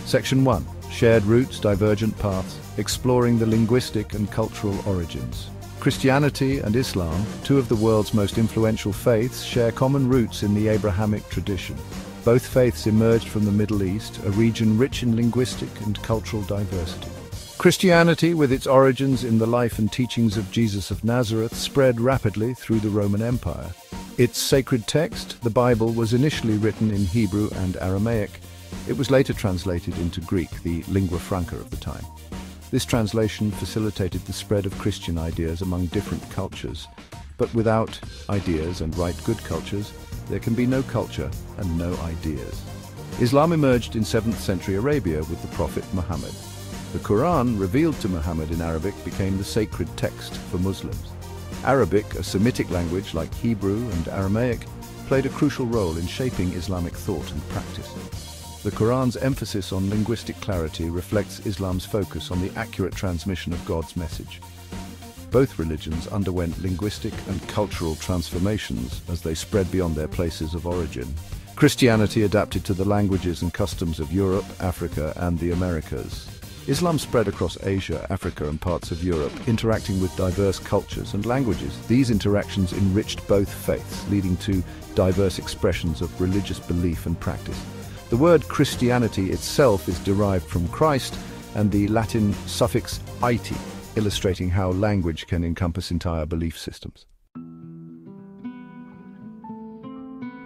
Section 1. Shared roots, divergent paths, exploring the linguistic and cultural origins. Christianity and Islam, two of the world's most influential faiths, share common roots in the Abrahamic tradition. Both faiths emerged from the Middle East, a region rich in linguistic and cultural diversity. Christianity, with its origins in the life and teachings of Jesus of Nazareth, spread rapidly through the Roman Empire. Its sacred text, the Bible, was initially written in Hebrew and Aramaic. It was later translated into Greek, the lingua franca of the time. This translation facilitated the spread of Christian ideas among different cultures. But without ideas and right good cultures, there can be no culture and no ideas. Islam emerged in 7th century Arabia with the Prophet Muhammad. The Qur'an, revealed to Muhammad in Arabic, became the sacred text for Muslims. Arabic, a Semitic language like Hebrew and Aramaic, played a crucial role in shaping Islamic thought and practice. The Qur'an's emphasis on linguistic clarity reflects Islam's focus on the accurate transmission of God's message. Both religions underwent linguistic and cultural transformations as they spread beyond their places of origin. Christianity adapted to the languages and customs of Europe, Africa, and the Americas. Islam spread across Asia, Africa, and parts of Europe, interacting with diverse cultures and languages. These interactions enriched both faiths, leading to diverse expressions of religious belief and practice. The word Christianity itself is derived from Christ and the Latin suffix "ity", illustrating how language can encompass entire belief systems.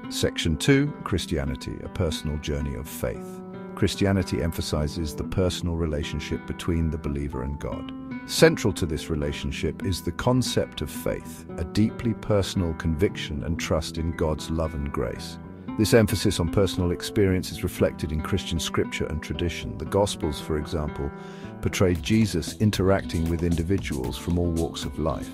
Section 2. Christianity, a personal journey of faith. Christianity emphasizes the personal relationship between the believer and God. Central to this relationship is the concept of faith, a deeply personal conviction and trust in God's love and grace. This emphasis on personal experience is reflected in Christian scripture and tradition. The Gospels, for example, portray Jesus interacting with individuals from all walks of life.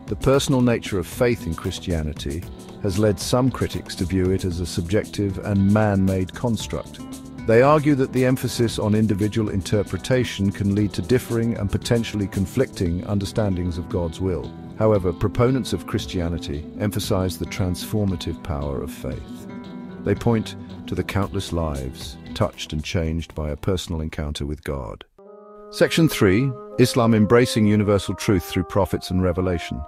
The personal nature of faith in Christianity has led some critics to view it as a subjective and man-made construct. They argue that the emphasis on individual interpretation can lead to differing and potentially conflicting understandings of God's will. However, proponents of Christianity emphasize the transformative power of faith. They point to the countless lives touched and changed by a personal encounter with God. Section 3. Islam embracing universal truth through prophets and revelation.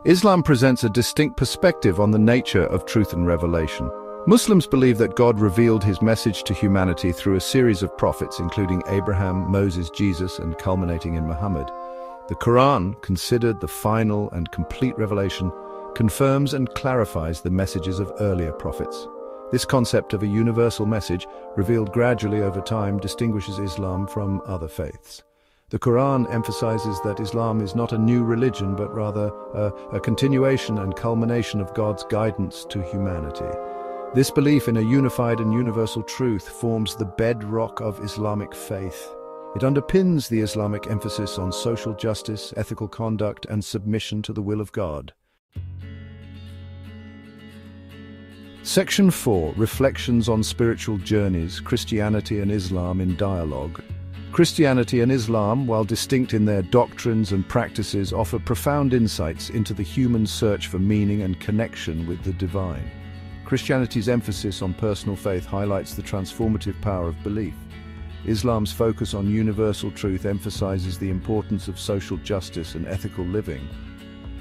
Islam presents a distinct perspective on the nature of truth and revelation. Muslims believe that God revealed his message to humanity through a series of prophets, including Abraham, Moses, Jesus, and culminating in Muhammad. The Qur'an, considered the final and complete revelation, confirms and clarifies the messages of earlier prophets. This concept of a universal message, revealed gradually over time, distinguishes Islam from other faiths. The Qur'an emphasizes that Islam is not a new religion, but rather a continuation and culmination of God's guidance to humanity. This belief in a unified and universal truth forms the bedrock of Islamic faith. It underpins the Islamic emphasis on social justice, ethical conduct, and submission to the will of God. Section 4. Reflections on spiritual journeys, Christianity and Islam in dialogue. Christianity and Islam, while distinct in their doctrines and practices, offer profound insights into the human search for meaning and connection with the divine. Christianity's emphasis on personal faith highlights the transformative power of belief. Islam's focus on universal truth emphasizes the importance of social justice and ethical living.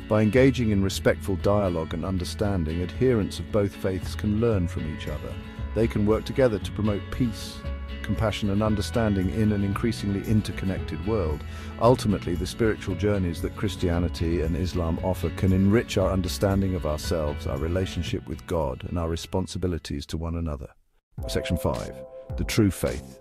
By engaging in respectful dialogue and understanding, adherents of both faiths can learn from each other. They can work together to promote peace, compassion, and understanding in an increasingly interconnected world. Ultimately, the spiritual journeys that Christianity and Islam offer can enrich our understanding of ourselves, our relationship with God, and our responsibilities to one another. Section 5. The true faith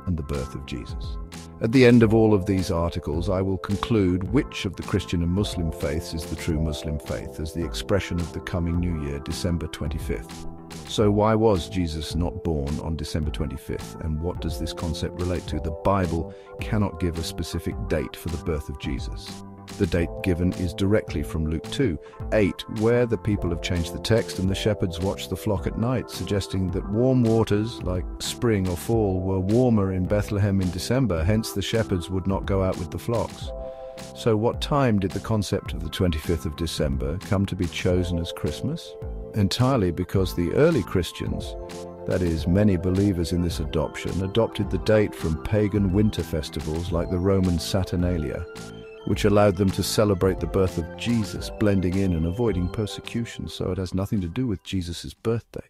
and the birth of Jesus. At the end of all of these articles, I will conclude which of the Christian and Muslim faiths is the true Muslim faith as the expression of the coming New Year, December 25th. So why was Jesus not born on December 25th, and what does this concept relate to? The Bible cannot give a specific date for the birth of Jesus. The date given is directly from Luke 2:8, where the people have changed the text and the shepherds watched the flock at night, suggesting that warm waters, like spring or fall, were warmer in Bethlehem in December, hence the shepherds would not go out with the flocks. So what time did the concept of the 25th of December come to be chosen as Christmas? Entirely because the early Christians That is, many believers in this adoption adopted the date from pagan winter festivals like the Roman Saturnalia, which allowed them to celebrate the birth of Jesus, blending in and avoiding persecution, so it has nothing to do with Jesus' birthday.